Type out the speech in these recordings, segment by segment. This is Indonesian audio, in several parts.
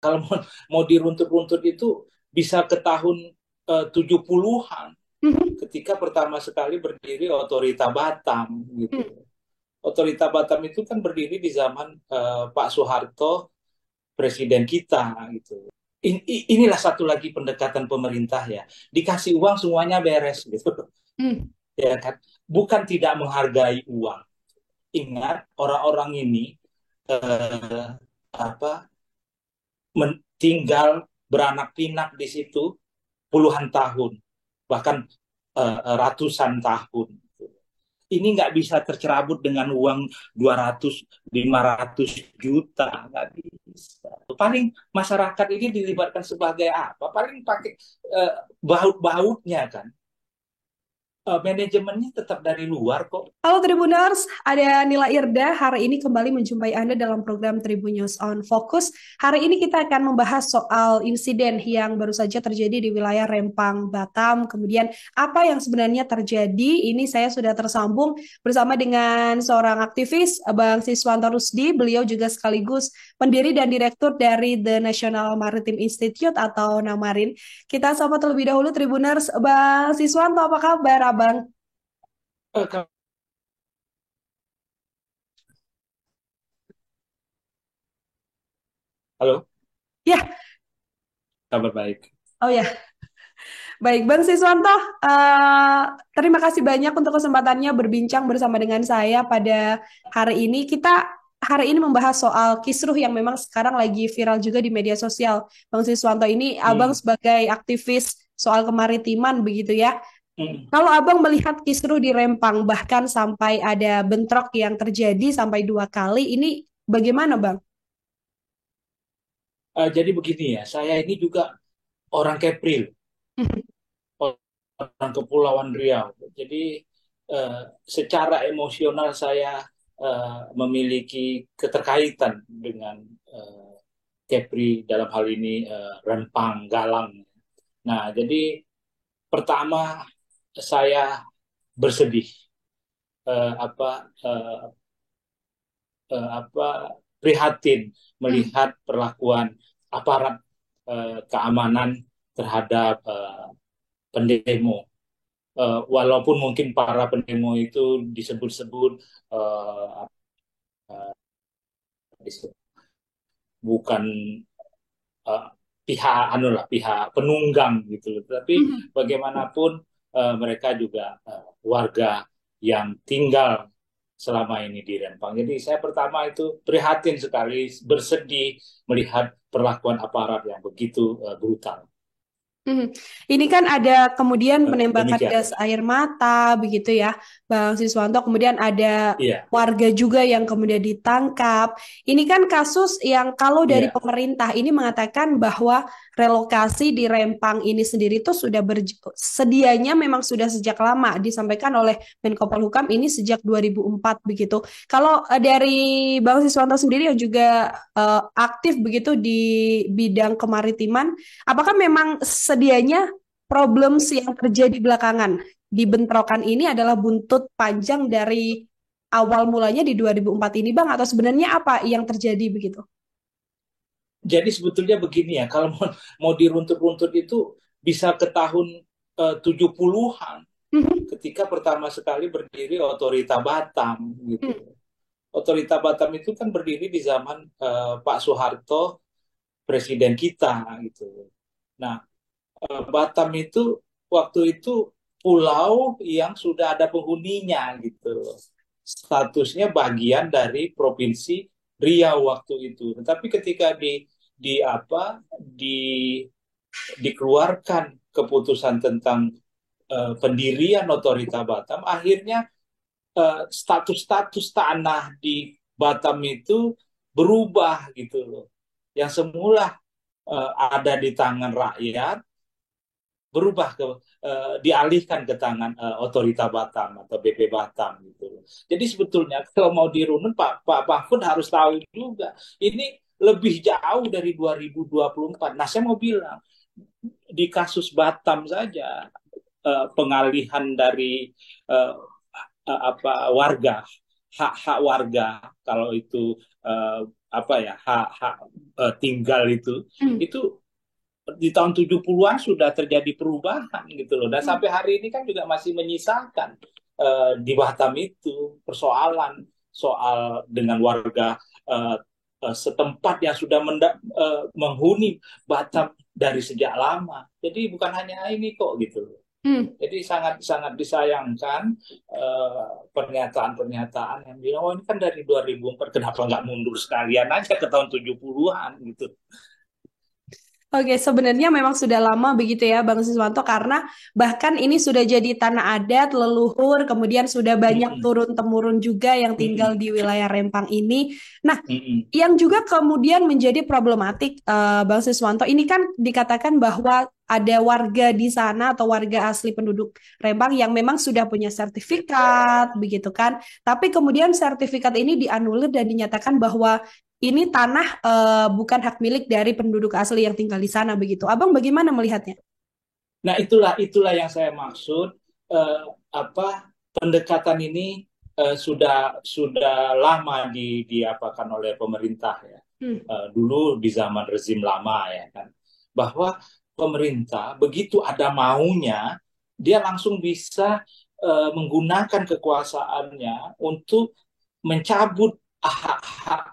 Kalau mau diruntut-runtut itu bisa ke tahun 70-an ketika pertama sekali berdiri Otorita Batam gitu. Otorita Batam itu kan berdiri di zaman Pak Soeharto, presiden kita gitu. Inilah satu lagi pendekatan pemerintah ya. Dikasih uang semuanya beres gitu. Ya kan? Bukan tidak menghargai uang. Ingat orang-orang ini eh, apa tinggal beranak pinak di situ puluhan tahun, bahkan ratusan tahun. Ini nggak bisa tercerabut dengan uang 200-500 juta, nggak bisa. Paling masyarakat ini dilibatkan sebagai apa? Paling pakai baut-bautnya kan. Manajemennya tetap dari luar kok. Halo Tribuners, ada Nila Irda. Hari ini kembali menjumpai Anda dalam program Tribun News on Focus. Hari ini kita akan membahas soal insiden yang baru saja terjadi di wilayah Rempang, Batam. Kemudian apa yang sebenarnya terjadi? Ini saya sudah tersambung bersama dengan seorang aktivis, Bang Siswanto Rusdi. Beliau juga sekaligus pendiri dan direktur dari The National Maritime Institute atau NAMARIN. Kita sapa terlebih dahulu Tribuners. Bang Siswanto, apa kabar, Abang? Eh, Halo, Ya, kabar baik. oh ya. Baik, Bang Siswanto, eh, terima kasih banyak untuk kesempatannya berbincang bersama dengan saya pada hari ini. Kita hari ini membahas soal kisruh yang memang sekarang lagi viral juga di media sosial. Bang Siswanto ini, Abang Hmm. sebagai aktivis soal kemaritiman begitu ya. Hmm. Kalau Abang melihat kisruh di Rempang, bahkan sampai ada bentrok yang terjadi sampai 2 kali, ini bagaimana, Bang? Jadi begini ya, saya ini juga orang Kepri, orang Kepulauan Riau. Jadi eh, secara emosional saya memiliki keterkaitan dengan eh, Kepri dalam hal ini Rempang, Galang. Nah, jadi pertama saya bersedih eh, apa eh, apa prihatin melihat perlakuan aparat keamanan terhadap pendemo. Walaupun mungkin para pendemo itu disebut-sebut uh, bukan uh, pihak anu lah pihak penunggang gitu, tapi bagaimanapun mereka juga warga yang tinggal selama ini di Rempang. Jadi saya pertama itu prihatin sekali, bersedih melihat perlakuan aparat yang begitu brutal. Mhm. Ini kan ada kemudian penembakan Demikian. gas air mata begitu ya, Bang Siswanto. Kemudian ada Iya, warga juga yang kemudian ditangkap. Ini kan kasus yang kalau dari iya, pemerintah ini mengatakan bahwa relokasi di Rempang ini sendiri itu sudah sedianya memang sudah sejak lama disampaikan oleh Menko Polhukam ini sejak 2004 begitu. Kalau dari Bang Siswanto sendiri yang juga aktif begitu di bidang kemaritiman, apakah memang sedianya problems yang terjadi belakangan di bentrokan ini adalah buntut panjang dari awal mulanya di 2004 ini, Bang? Atau sebenarnya apa yang terjadi begitu? jadi sebetulnya begini ya, kalau mau diruntut-runtut itu bisa ke tahun 70-an ketika pertama sekali berdiri Otorita Batam gitu. Otorita Batam itu kan berdiri di zaman Pak Soeharto, presiden kita gitu. Nah, Batam itu waktu itu pulau yang sudah ada penghuninya gitu. Statusnya bagian dari provinsi Riau waktu itu. Tetapi ketika di apa dikeluarkan keputusan tentang pendirian Otorita Batam, akhirnya status-status tanah di Batam itu berubah gitu loh. Yang semula ada di tangan rakyat berubah dialihkan ke tangan Otorita Batam atau BP Batam gitu loh. Jadi sebetulnya kalau mau dirunut Pak Mahfud harus tahu juga ini lebih jauh dari 2024. Nah, saya mau bilang di kasus Batam saja pengalihan dari eh, apa warga hak-hak warga kalau itu apa ya hak tinggal Hmm. itu di tahun 70-an sudah terjadi perubahan gitu loh. Dan Hmm. sampai hari ini kan juga masih menyisakan di Batam itu persoalan soal dengan warga uh, setempat yang sudah menghuni Batam dari sejak lama. Jadi bukan hanya ini kok gitu loh. Hmm. Jadi sangat sangat disayangkan pernyataan-pernyataan yang bilang, oh ini kan dari 2004, kenapa nggak mundur sekalian aja ke tahun 70-an gitu. Oke, sebenarnya memang sudah lama begitu ya Bang Siswanto karena bahkan ini sudah jadi tanah adat leluhur, kemudian sudah banyak Mm-mm, turun-temurun juga yang tinggal mm-mm, di wilayah Rempang ini. Nah, mm-mm, yang juga kemudian menjadi problematik Bang Siswanto ini kan dikatakan bahwa ada warga di sana atau warga asli penduduk Rempang yang memang sudah punya sertifikat begitu kan. Tapi kemudian sertifikat ini dianulir dan dinyatakan bahwa ini tanah bukan hak milik dari penduduk asli yang tinggal di sana begitu. Abang bagaimana melihatnya? Nah, itulah yang saya maksud, eh, apa pendekatan ini sudah lama diapakan oleh pemerintah ya. Hmm. Dulu di zaman rezim lama ya kan, bahwa pemerintah begitu ada maunya dia langsung bisa menggunakan kekuasaannya untuk mencabut hak-hak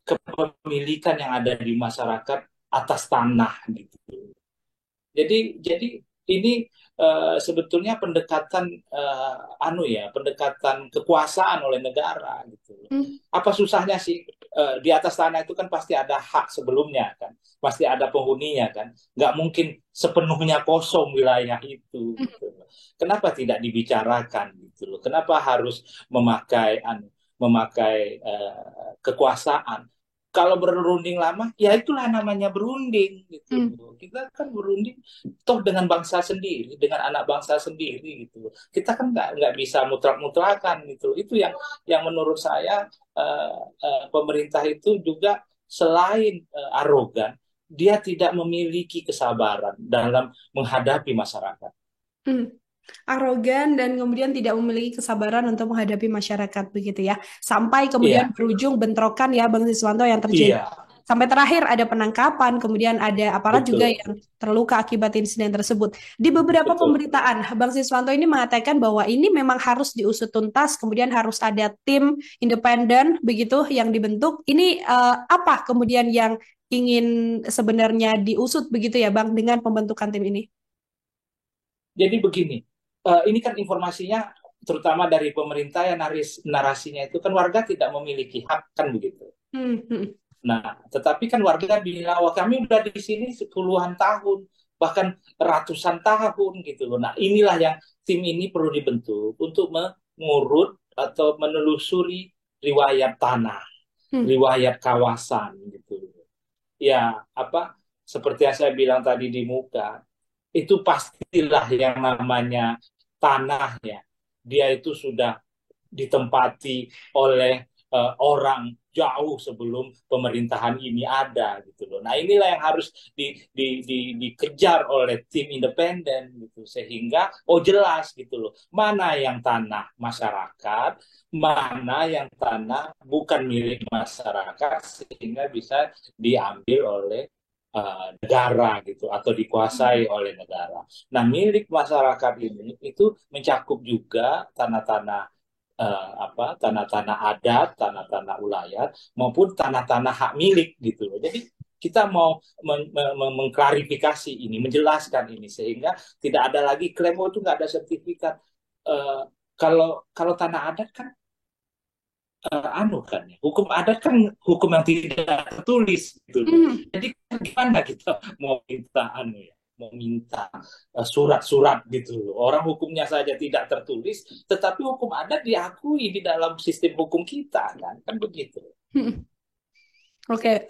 kepemilikan yang ada di masyarakat atas tanah gitu. Jadi ini sebetulnya pendekatan pendekatan kekuasaan oleh negara gitu. Hmm. Apa susahnya sih di atas tanah itu kan pasti ada hak sebelumnya kan, pasti ada penghuninya kan, nggak mungkin sepenuhnya kosong wilayah itu. Hmm. Gitu. Kenapa tidak dibicarakan gitu loh? Kenapa harus memakai kekuasaan? Kalau berunding lama, ya itulah namanya berunding gitu. Hmm. Kita kan berunding toh dengan bangsa sendiri, dengan anak bangsa sendiri gitu. Kita kan nggak bisa mutlak-mutlakan gitu. Itu yang menurut saya pemerintah itu juga selain arogan, dia tidak memiliki kesabaran dalam menghadapi masyarakat. Hmm. Arogan dan kemudian tidak memiliki kesabaran untuk menghadapi masyarakat begitu ya. Sampai kemudian Iya, berujung bentrokan ya Bang Siswanto yang terjadi. iya, Sampai terakhir ada penangkapan, kemudian ada aparat juga betul, yang terluka akibat insiden tersebut. Di beberapa betul. pemberitaan, Bang Siswanto ini mengatakan bahwa ini memang harus diusut tuntas, kemudian harus ada tim independen begitu yang dibentuk. Ini apa kemudian yang ingin sebenarnya diusut begitu ya Bang dengan pembentukan tim ini? Jadi begini, ini kan informasinya terutama dari pemerintah ya narasinya itu kan warga tidak memiliki hak kan begitu. Hmm. Hmm. Nah, tetapi kan warga bilang, wah kami udah di sini puluhan tahun, bahkan ratusan tahun gitu loh. Nah, inilah yang tim ini perlu dibentuk untuk mengurut atau menelusuri riwayat tanah, Hmm. riwayat kawasan gitu. Ya, apa seperti yang saya bilang tadi di muka, itu pastilah yang namanya tanah ya. Dia itu sudah ditempati oleh orang jauh sebelum pemerintahan ini ada gitu loh. Nah, inilah yang harus dikejar oleh tim independen gitu sehingga oh jelas gitu loh. Mana yang tanah masyarakat, mana yang tanah bukan milik masyarakat sehingga bisa diambil oleh negara gitu atau dikuasai oleh negara. Nah, milik masyarakat ini itu mencakup juga tanah-tanah tanah-tanah adat, tanah-tanah ulayat maupun tanah-tanah hak milik gitu loh. Jadi kita mau mengklarifikasi ini, menjelaskan ini sehingga tidak ada lagi klaim oh itu nggak ada sertifikat. Eh, kalau tanah adat kan anu kan ya, hukum adat kan hukum yang tidak tertulis gitu loh. Hmm. Jadi gimana kita mau minta anu ya, mau minta surat-surat gitu loh. Orang hukumnya saja tidak tertulis, tetapi hukum adat diakui di dalam sistem hukum kita kan, kan begitu. Hmm. Oke,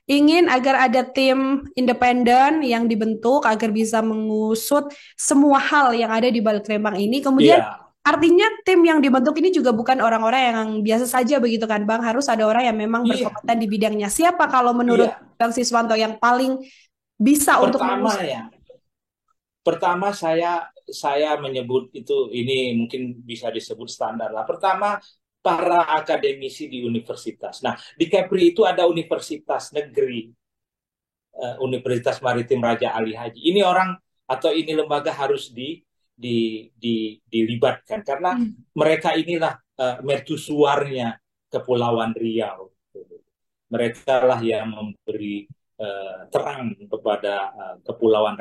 ingin agar ada tim independen yang dibentuk agar bisa mengusut semua hal yang ada di balik Rembang ini. Kemudian Iya, artinya tim yang dibentuk ini juga bukan orang-orang yang biasa saja begitu kan, Bang? Harus ada orang yang memang iya, berkompeten di bidangnya. Siapa kalau menurut iya. Bang Siswanto yang paling bisa untuk Pertama mengusut? ya, pertama saya menyebut itu ini mungkin bisa disebut standar lah. Pertama para akademisi di universitas. Nah, di Kepri itu ada universitas negeri, Universitas Maritim Raja Ali Haji. Ini orang atau ini lembaga harus dilibatkan karena mereka inilah mercusuarnya Kepulauan Riau. Mereka lah yang memberi terang kepada Kepulauan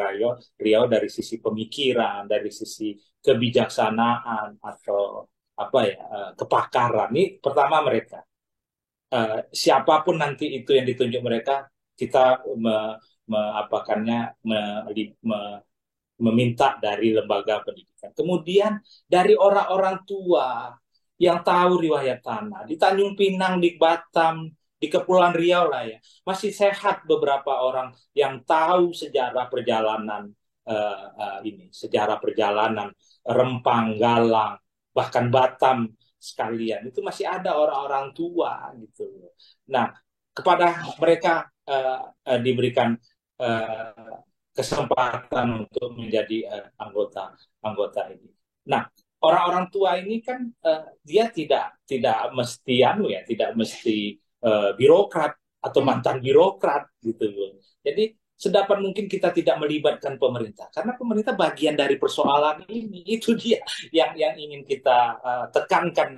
Riau dari sisi pemikiran, dari sisi kebijaksanaan atau apa ya kepakaran. Ini pertama mereka. Siapapun nanti itu yang ditunjuk mereka, kita meminta dari lembaga pendidikan. Kemudian dari orang-orang tua yang tahu riwayat tanah di Tanjung Pinang, di Batam, di Kepulauan Riau lah ya, masih sehat beberapa orang yang tahu sejarah perjalanan sejarah perjalanan Rempang, Galang, bahkan Batam sekalian itu masih ada orang-orang tua gitu. Nah, kepada mereka diberikan kesempatan untuk menjadi anggota ini. Nah, orang-orang tua ini kan dia tidak mesti tidak mesti birokrat atau mantan birokrat gitu loh. Jadi sedapat mungkin kita tidak melibatkan pemerintah karena pemerintah bagian dari persoalan ini. Itu dia yang ingin kita tekankan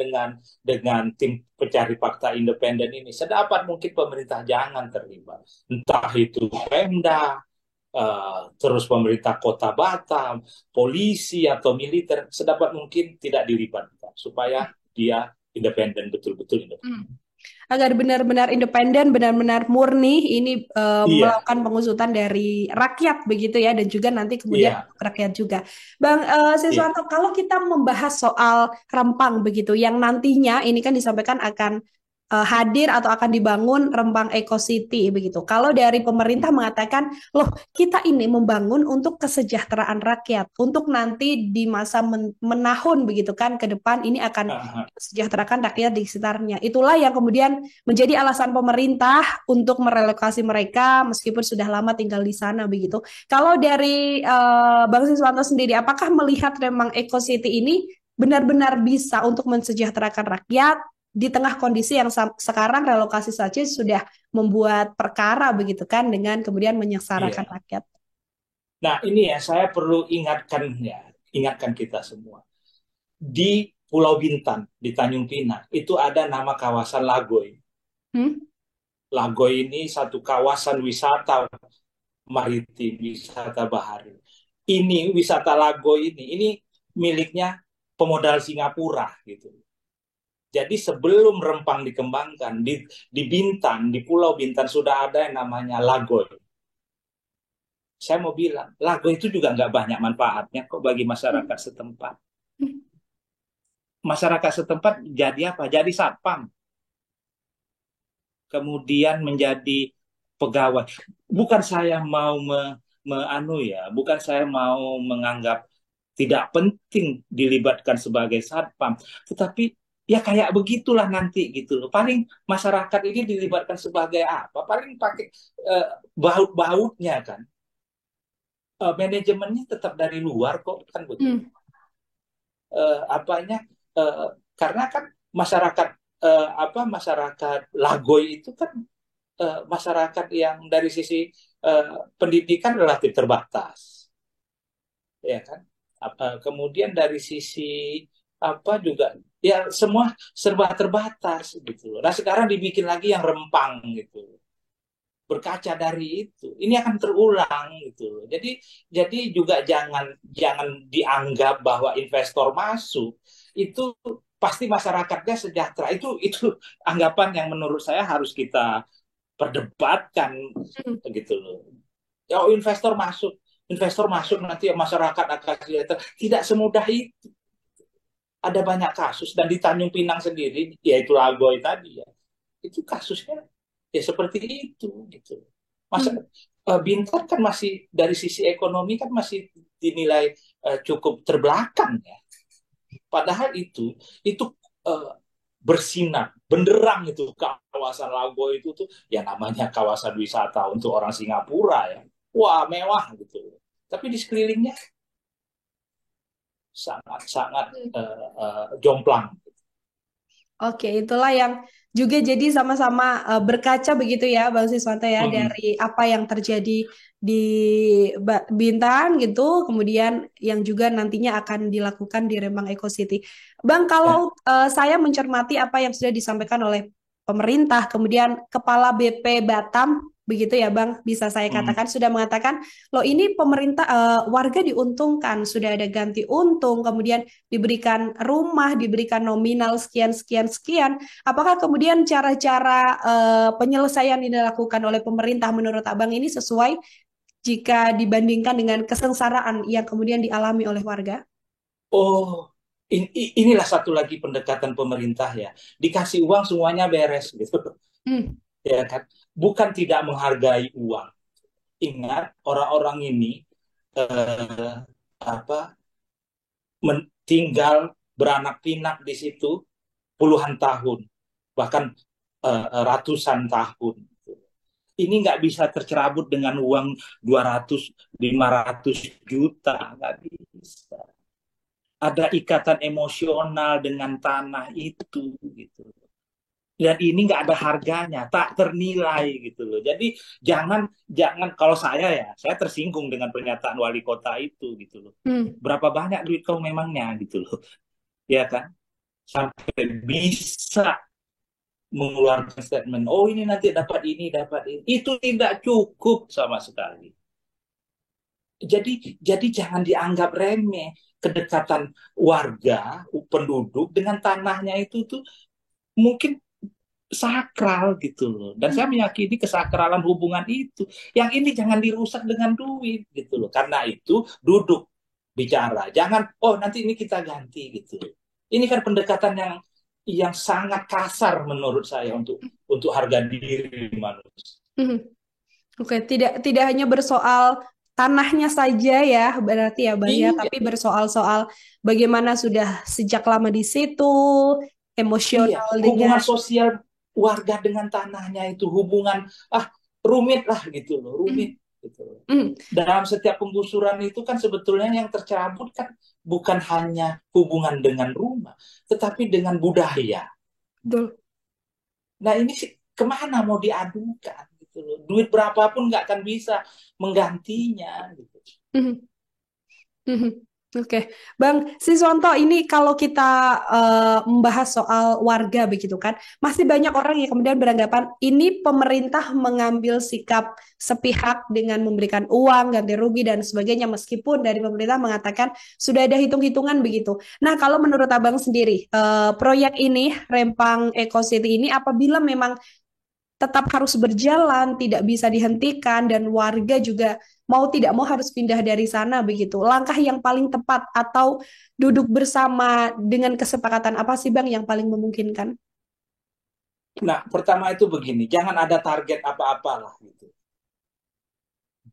dengan tim pencari fakta independen ini. Sedapat mungkin pemerintah jangan terlibat, entah itu Pemda, terus pemerintah Kota Batam, polisi atau militer, sedapat mungkin tidak dilibatkan supaya dia independen, betul-betul independen. Agar benar-benar independen, benar-benar murni ini Iya, melakukan pengusutan dari rakyat begitu ya, dan juga nanti kemudian iya, rakyat juga. Bang iya. Siswanto, kalau kita membahas soal Rempang begitu, yang nantinya ini kan disampaikan akan hadir atau akan dibangun Rempang Eco City begitu. Kalau dari pemerintah mengatakan, loh kita ini membangun untuk kesejahteraan rakyat, untuk nanti di masa menahun begitu kan ke depan ini akan sejahterakan rakyat di sekitarnya. Itulah yang kemudian menjadi alasan pemerintah untuk merelokasi mereka meskipun sudah lama tinggal di sana begitu. Kalau dari Bang Siswanto sendiri, apakah melihat Rempang Eco City ini benar-benar bisa untuk mensejahterakan rakyat di tengah kondisi yang sekarang relokasi saja sudah membuat perkara begitu kan dengan kemudian menyengsarakan Iya. rakyat. Nah, ini ya saya perlu ingatkan kita semua. Di Pulau Bintan, di Tanjung Pinang, itu ada nama kawasan Lagoy. Hmm? Lagoy ini satu kawasan wisata maritim, wisata bahari. Ini wisata Lagoy ini miliknya pemodal Singapura gitu. Jadi sebelum Rempang dikembangkan di Bintan, di Pulau Bintan sudah ada yang namanya Lagoy. Saya mau bilang, Lagoy itu juga nggak banyak manfaatnya kok bagi masyarakat setempat. Masyarakat setempat jadi apa? Jadi satpam. Kemudian menjadi pegawai. Bukan saya mau bukan saya mau menganggap tidak penting dilibatkan sebagai satpam, tetapi ya kayak begitulah nanti gitu loh. Paling masyarakat ini dilibatkan sebagai apa? Paling pakai baut-bautnya kan. Manajemennya tetap dari luar kok kan begitu. Hmm. Apanya karena kan masyarakat masyarakat Lagoy itu kan masyarakat yang dari sisi pendidikan relatif terbatas, ya kan. Kemudian dari sisi apa juga ya semua serba terbatas gitu loh. Nah sekarang dibikin lagi yang Rempang gitu. Berkaca dari itu, ini akan terulang gitu loh. Jadi juga jangan jangan dianggap bahwa investor masuk itu pasti masyarakatnya sejahtera. Itu anggapan yang menurut saya harus kita perdebatkan gitu loh. Ya investor masuk nanti ya masyarakat akan sejahtera. Tidak semudah itu. Ada banyak kasus dan di Tanjung Pinang sendiri, yaitu Lagoy tadi ya, itu kasusnya ya seperti itu gitu. Masa Hmm. Bintar kan masih dari sisi ekonomi kan masih dinilai cukup terbelakang ya. Padahal itu uh, bersinar, benderang itu kawasan Lagoy itu tuh ya namanya kawasan wisata untuk orang Singapura ya. Wah, mewah gitu. Tapi di sekelilingnya sangat-sangat jomplang. Oke, itulah yang juga jadi sama-sama berkaca begitu ya, Bang Siswanto ya, Mm-mm. dari apa yang terjadi di Bintan gitu, kemudian yang juga nantinya akan dilakukan di Rembang Eco City. Bang, Ya. kalau saya mencermati apa yang sudah disampaikan oleh pemerintah, kemudian Kepala BP Batam, begitu ya, Bang, bisa saya Mm. katakan sudah mengatakan, loh ini pemerintah warga diuntungkan, sudah ada ganti untung, kemudian diberikan rumah, diberikan nominal sekian sekian sekian. Apakah kemudian cara-cara penyelesaian yang dilakukan oleh pemerintah menurut Abang ini sesuai jika dibandingkan dengan kesengsaraan yang kemudian dialami oleh warga? Oh, inilah satu lagi pendekatan pemerintah ya. Dikasih uang semuanya beres gitu. Hmm, Ya kan? Bukan tidak menghargai uang. Ingat orang-orang ini eh, apa tinggal beranak pinak di situ puluhan tahun, bahkan ratusan tahun. Ini nggak bisa tercerabut dengan uang 200 500 juta, nggak bisa. Ada ikatan emosional dengan tanah itu gitu. Dan ini nggak ada harganya, tak ternilai gitu loh. Jadi jangan jangan kalau saya tersinggung dengan pernyataan wali kota itu gitu loh. hmm, Berapa banyak duit kau memangnya gitu loh, ya kan? Sampai bisa mengeluarkan statement, oh ini nanti dapat ini, dapat ini. Itu tidak cukup sama sekali. Jadi jangan dianggap remeh kedekatan warga, penduduk dengan tanahnya itu tuh mungkin sakral gitu loh. Dan saya hmm, meyakini kesakralan hubungan itu. Yang ini jangan dirusak dengan duit gitu loh. Karena itu duduk bicara. Jangan oh nanti ini kita ganti gitu. Ini kan pendekatan yang sangat kasar menurut saya untuk harga diri manusia. hmm. Oke, tidak tidak hanya bersoal tanahnya saja ya, berarti ya Bang ya, Iya, tapi bersoal-soal bagaimana sudah sejak lama di situ, iya. emosional Hubungan dengan. sosial warga dengan tanahnya itu hubungan ah rumit lah gitu loh, rumit Hmm, gitu loh. hmm, Dalam setiap penggusuran itu kan sebetulnya yang tercabut kan bukan hanya hubungan dengan rumah, tetapi dengan budaya. betul. Nah ini sih kemana mau diadukan gitu loh. Duit berapapun nggak akan bisa menggantinya gitu. Hmm. Mhm. Oke, Bang Siswanto, ini kalau kita membahas soal warga begitu kan, masih banyak orang yang kemudian beranggapan ini pemerintah mengambil sikap sepihak dengan memberikan uang, ganti rugi dan sebagainya, meskipun dari pemerintah mengatakan sudah ada hitung-hitungan begitu. Nah, kalau menurut Abang sendiri, proyek ini, Rempang Eco City ini, apabila memang tetap harus berjalan, tidak bisa dihentikan, dan warga juga mau tidak mau harus pindah dari sana begitu. Langkah yang paling tepat atau duduk bersama dengan kesepakatan apa sih Bang yang paling memungkinkan? Nah pertama itu begini, jangan ada target apa-apalah gitu.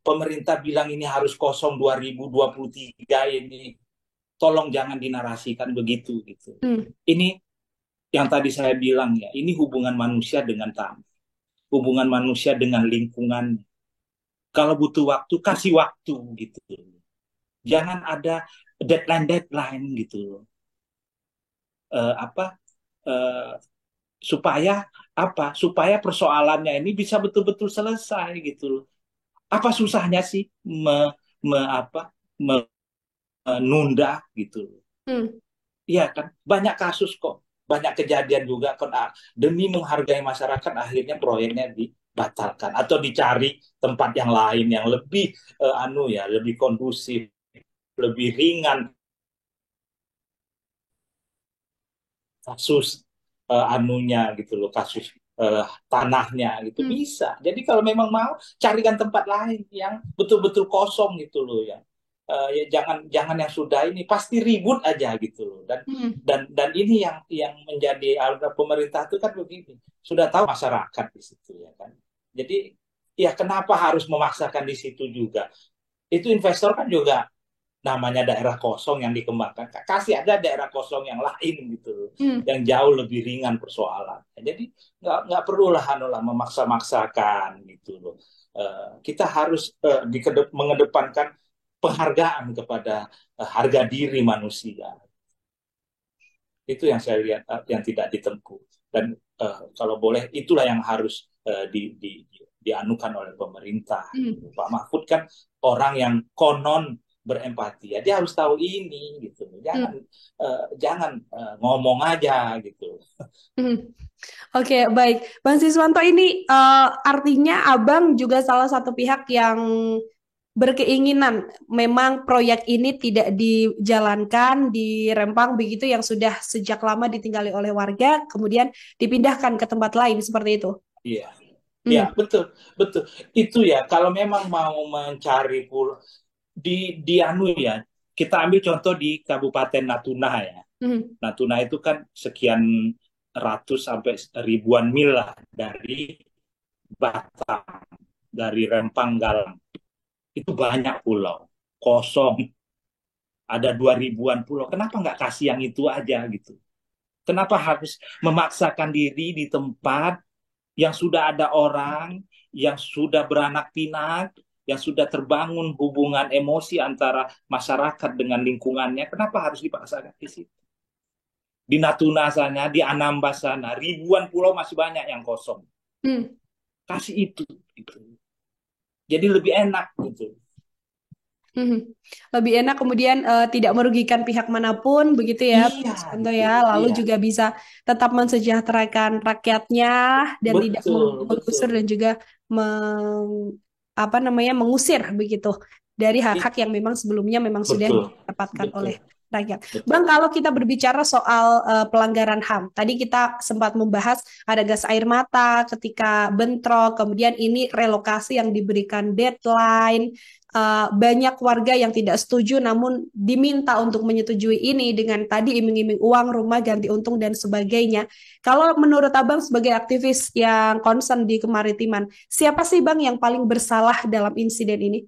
Pemerintah bilang ini harus kosong 2023 ini. Tolong jangan dinarasikan begitu gitu. Hmm, Ini yang tadi saya bilang ya, ini hubungan manusia dengan tanah, hubungan manusia dengan lingkungan. Kalau butuh waktu, kasih waktu gitu. Jangan ada deadline-deadline gitu. Apa eh, supaya apa? Supaya persoalannya ini bisa betul-betul selesai gitu loh. Apa susahnya sih apa menunda gitu loh. hmm, Iya kan, banyak kasus kok, banyak kejadian juga kan demi menghargai masyarakat akhirnya proyeknya dibatalkan atau dicari tempat yang lain yang lebih lebih kondusif, lebih ringan kasus anunya gitu loh, kasus tanahnya gitu hmm, bisa. Jadi kalau memang mau carikan tempat lain yang betul-betul kosong gitu loh ya. Ya jangan jangan yang sudah ini pasti ribut aja gitu loh hmm, dan ini yang menjadi pemerintah itu kan begini sudah tahu masyarakat di situ ya kan jadi ya kenapa harus memaksakan di situ juga itu investor kan juga namanya daerah kosong yang dikembangkan kasih ada daerah kosong yang lain gitu loh hmm. yang jauh lebih ringan persoalan jadi nggak perlulah lah memaksa-maksakan gitu loh. Kita harus mengedepankan penghargaan kepada harga diri manusia Itu yang saya lihat yang tidak ditempuh. Dan kalau boleh itulah yang harus dianukan oleh pemerintah. Hmm. Pak Mahfud kan orang yang konon berempati. Ya, dia harus tahu ini gitu. Jangan Hmm. jangan ngomong aja gitu. Hmm. Oke, baik. Bang Siswanto ini artinya Abang juga salah satu pihak yang berkeinginan memang proyek ini tidak dijalankan di Rempang begitu yang sudah sejak lama ditinggali oleh warga, kemudian dipindahkan ke tempat lain seperti itu. Iya. Ya, Hmm. betul, betul. Itu ya, kalau memang mau mencari pulau di anu ya, kita ambil contoh di Kabupaten Natuna ya. Hmm. Natuna itu kan sekian ratus sampai ribuan mil lah dari Batam, dari Rempang Galang. Itu banyak pulau kosong, ada 2 ribuan pulau. Kenapa nggak kasih yang itu aja gitu? Kenapa harus memaksakan diri di tempat yang sudah ada orang, yang sudah beranak pinak, yang sudah terbangun hubungan emosi antara masyarakat dengan lingkungannya? Kenapa harus dipaksakan di situ? Di Natuna sana, di Anambas sana, ribuan pulau masih banyak yang kosong. Hmm. Kasih itu, gitu. Jadi lebih enak gitu. Hmm. Lebih enak kemudian tidak merugikan pihak manapun begitu ya, Iya contoh gitu. ya. Lalu Iya, juga bisa tetap mensejahterakan rakyatnya dan tidak betul, menggusur dan betul. juga apa namanya mengusir begitu dari hak-hak yang memang sebelumnya memang sudah Betul, didapatkan betul, oleh rakyat. Bang, betul. kalau kita berbicara soal pelanggaran HAM, tadi kita sempat membahas ada gas air mata ketika bentrok, kemudian ini relokasi yang diberikan deadline, banyak warga yang tidak setuju namun diminta untuk menyetujui ini dengan tadi iming-iming uang, rumah, ganti untung dan sebagainya. Kalau menurut Abang sebagai aktivis yang concern di kemaritiman, siapa sih Bang yang paling bersalah dalam insiden ini?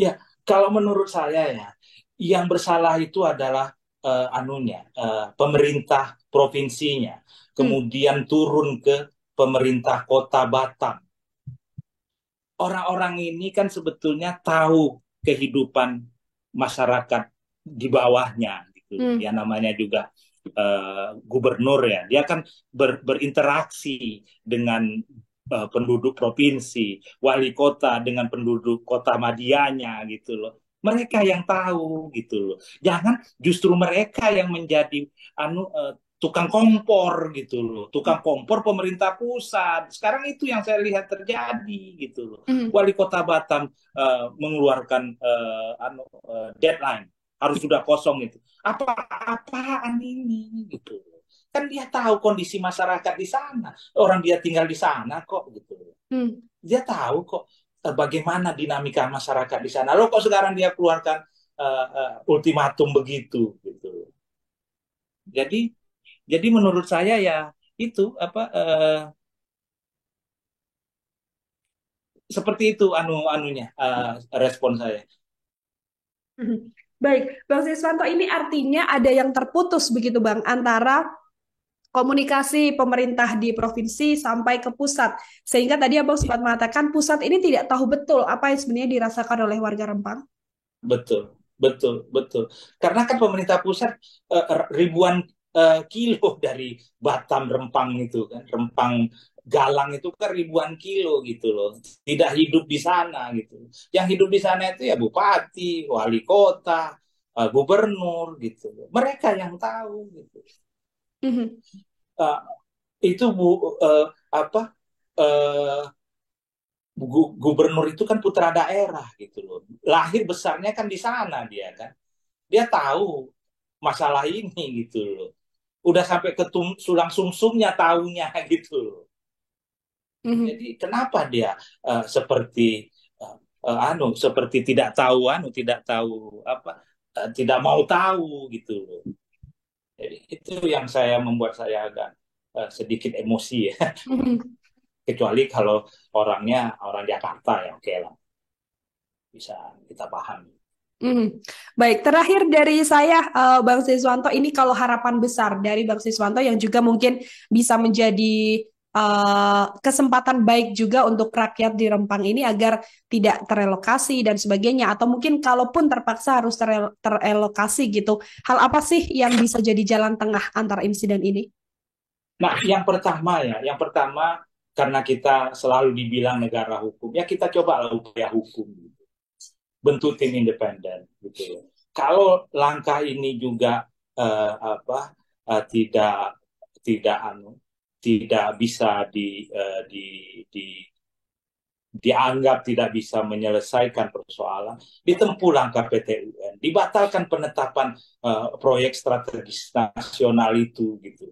Ya, kalau menurut saya ya, yang bersalah itu adalah pemerintah provinsinya, Hmm. kemudian turun ke pemerintah kota Batam. Orang-orang ini kan sebetulnya tahu kehidupan masyarakat di bawahnya gitu. Hmm. Ya namanya juga gubernur ya. Dia kan berinteraksi dengan penduduk provinsi, wali kota dengan penduduk kota madianya gitu loh. Mereka yang tahu gitu loh. Jangan justru mereka yang menjadi tukang kompor gitu loh. Tukang kompor pemerintah pusat. Sekarang itu yang saya lihat terjadi gitu loh. Hmm. Wali Kota Batam mengeluarkan deadline harus sudah kosong itu. Apa-apaan ini gitu. Kan dia tahu kondisi masyarakat di sana. Orang dia tinggal di sana kok gitu. Hmm. Dia tahu kok bagaimana dinamika masyarakat di sana. Lo kok sekarang dia keluarkan ultimatum begitu gitu. Jadi jadi menurut saya ya itu seperti itu anunya respon saya. Hmm. Baik, Bang Siswanto, ini artinya ada yang terputus begitu Bang antara komunikasi pemerintah di provinsi sampai ke pusat. Sehingga tadi Abang sempat mengatakan pusat ini tidak tahu betul apa yang sebenarnya dirasakan oleh warga Rempang. Betul, betul, betul. Karena kan pemerintah pusat ribuan kilo dari Batam Rempang itu kan, Rempang Galang itu kan ribuan kilo gitu loh. Tidak hidup di sana gitu. Yang hidup di sana itu ya bupati, wali kota, gubernur gitu loh. Mereka yang tahu gitu. Mhm. Uh, itu bu apa uh, gubernur itu kan putra daerah gitu loh. Lahir besarnya kan di sana dia kan. Dia tahu masalah ini gitu loh. Udah sampai ke sulang sumsumnya tahunya gitu loh. Mhm. Jadi kenapa dia seperti seperti tidak tahu tidak tahu apa tidak mau tahu gitu loh. Jadi itu yang membuat saya agak sedikit emosi ya. Mhm. Kecuali kalau orangnya orang Jakarta ya oke lah bisa kita pahami. Mhm. Baik, terakhir dari saya, Bang Siswanto, ini kalau harapan besar dari Bang Siswanto yang juga mungkin bisa menjadi kesempatan baik juga untuk rakyat di Rempang ini agar tidak terelokasi dan sebagainya, atau mungkin kalaupun terpaksa harus terelokasi gitu, hal apa sih yang bisa jadi jalan tengah antara insiden ini? Nah, yang pertama karena kita selalu dibilang negara hukum, ya kita coba upaya hukum, gitu. Bentuk tim independen, gitu. Kalau langkah ini juga tidak tidak tidak bisa dianggap tidak bisa menyelesaikan persoalan, ditempuh langkah PT UN, dibatalkan penetapan proyek strategis nasional itu, gitu.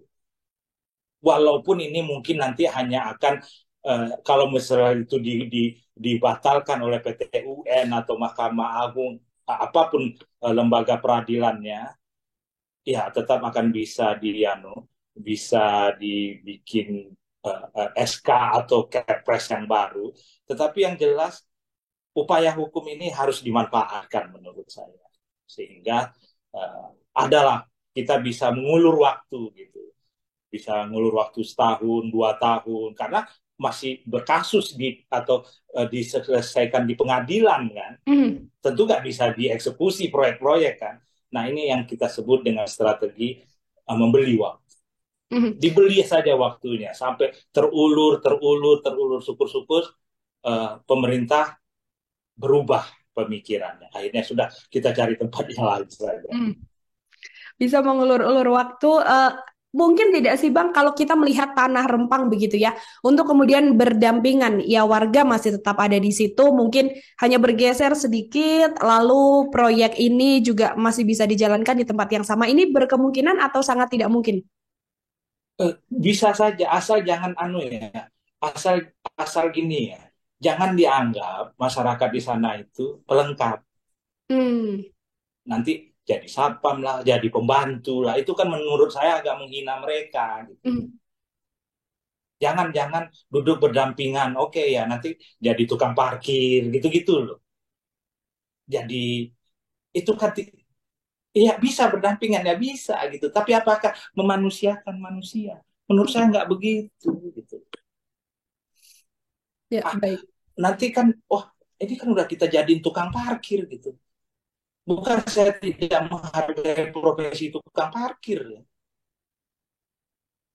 Walaupun ini mungkin nanti hanya akan kalau misalnya itu dibatalkan oleh PT UN atau Mahkamah Agung, apapun lembaga peradilannya, ya tetap akan bisa dibikin SK atau Kepres yang baru. Tetapi yang jelas upaya hukum ini harus dimanfaatkan menurut saya, sehingga adalah kita bisa mengulur waktu, gitu, bisa ngulur waktu setahun 2 tahun karena masih berkasus atau diselesaikan di pengadilan kan. Tentu nggak bisa dieksekusi proyek-proyek kan. Nah, ini yang kita sebut dengan strategi membeli waktu. Dibeli saja waktunya sampai terulur, syukur-syukur pemerintah berubah pemikirannya. Akhirnya sudah kita cari tempat yang lain saja. Bisa mengulur-ulur waktu. Mungkin tidak sih Bang, kalau kita melihat tanah Rempang begitu ya, untuk kemudian berdampingan, ya warga masih tetap ada di situ, mungkin hanya bergeser sedikit, lalu proyek ini juga masih bisa dijalankan di tempat yang sama. Ini berkemungkinan atau sangat tidak mungkin? Bisa saja, asal jangan asal gini ya, jangan dianggap masyarakat di sana itu pelengkap. Nanti jadi satpam lah, jadi pembantu lah, itu kan menurut saya agak menghina mereka, gitu. Jangan duduk berdampingan, oke ya nanti jadi tukang parkir gitu-gitu loh. Jadi itu kan ya bisa berdampingan, ya bisa gitu. Tapi apakah memanusiakan manusia? Menurut saya nggak begitu, gitu. Ya, baik. Nanti kan, ini kan udah kita jadiin tukang parkir gitu. Bukan saya tidak menghargai profesi tukang parkir ya.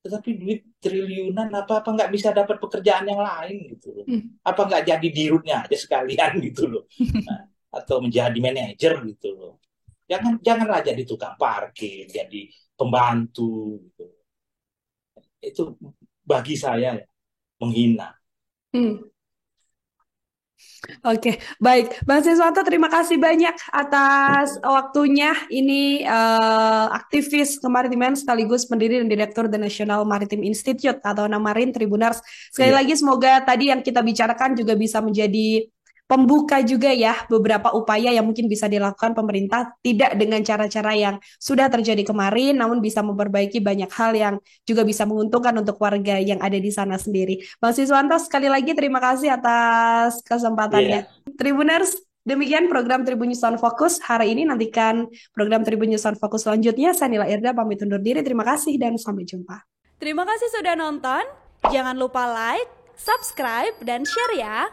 Tetapi duit triliunan apa nggak bisa dapat pekerjaan yang lain gitu loh. Apa nggak jadi dirutnya aja sekalian gitu loh. Nah, atau menjadi manajer gitu loh. Janganlah jadi tukang parkir, jadi pembantu gitu. Itu bagi saya ya, menghina. Oke, baik. Bang Siswanto, terima kasih banyak atas waktunya. Ini aktivis kemaritiman sekaligus pendiri dan direktur The National Maritime Institute atau Namarin Tribunars. Sekali lagi semoga tadi yang kita bicarakan juga bisa menjadi pembuka juga ya beberapa upaya yang mungkin bisa dilakukan pemerintah, tidak dengan cara-cara yang sudah terjadi kemarin, namun bisa memperbaiki banyak hal yang juga bisa menguntungkan untuk warga yang ada di sana sendiri. Bang Siswanto, sekali lagi terima kasih atas kesempatannya. Tribuners, demikian program Tribun News on Focus hari ini. Nantikan program Tribun News on Focus selanjutnya. Saya Nila Irda pamit undur diri. Terima kasih dan sampai jumpa. Terima kasih sudah nonton. Jangan lupa like, subscribe, dan share ya.